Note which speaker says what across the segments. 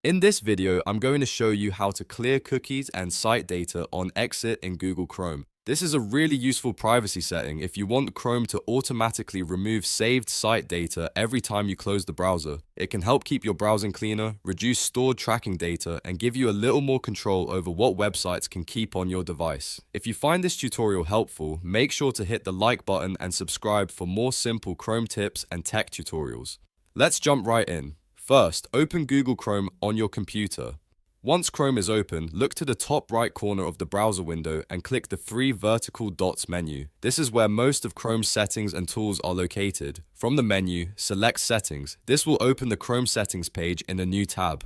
Speaker 1: In this video, I'm going to show you how to clear cookies and site data on exit in Google Chrome. This is a really useful privacy setting if you want Chrome to automatically remove saved site data every time you close the browser. It can help keep your browsing cleaner, reduce stored tracking data, and give you a little more control over what websites can keep on your device. If you find this tutorial helpful, make sure to hit the like button and subscribe for more simple Chrome tips and tech tutorials. Let's jump right in. First, open Google Chrome on your computer. Once Chrome is open, look to the top right corner of the browser window and click the three vertical dots menu. This is where most of Chrome's settings and tools are located. From the menu, select Settings. This will open the Chrome settings page in a new tab.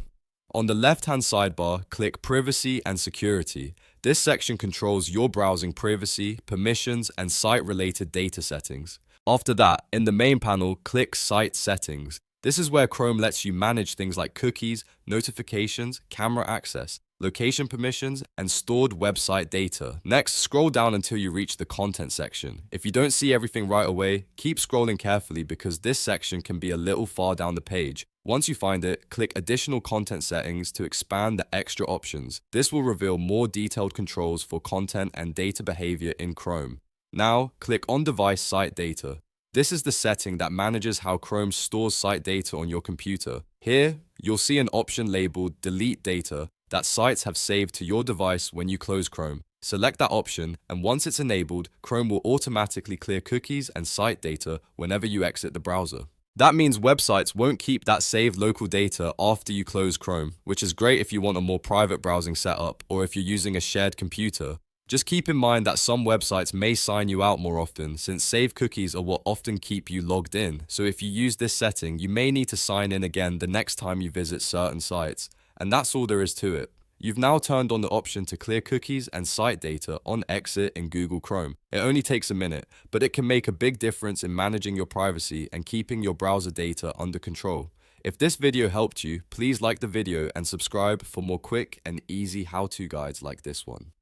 Speaker 1: On the left-hand sidebar, click Privacy and Security. This section controls your browsing privacy, permissions, and site-related data settings. After that, in the main panel, click Site Settings. This is where Chrome lets you manage things like cookies, notifications, camera access, location permissions, and stored website data. Next, scroll down until you reach the content section. If you don't see everything right away, keep scrolling carefully because this section can be a little far down the page. Once you find it, click Additional Content Settings to expand the extra options. This will reveal more detailed controls for content and data behavior in Chrome. Now, click On-Device Site Data. This is the setting that manages how Chrome stores site data on your computer. Here, you'll see an option labeled Delete Data that sites have saved to your device when you close Chrome. Select that option, and once it's enabled, Chrome will automatically clear cookies and site data whenever you exit the browser. That means websites won't keep that saved local data after you close Chrome, which is great if you want a more private browsing setup or if you're using a shared computer. Just keep in mind that some websites may sign you out more often, since saved cookies are what often keep you logged in. So if you use this setting, you may need to sign in again the next time you visit certain sites. And that's all there is to it. You've now turned on the option to clear cookies and site data on exit in Google Chrome. It only takes a minute, but it can make a big difference in managing your privacy and keeping your browser data under control. If this video helped you, please like the video and subscribe for more quick and easy how-to guides like this one.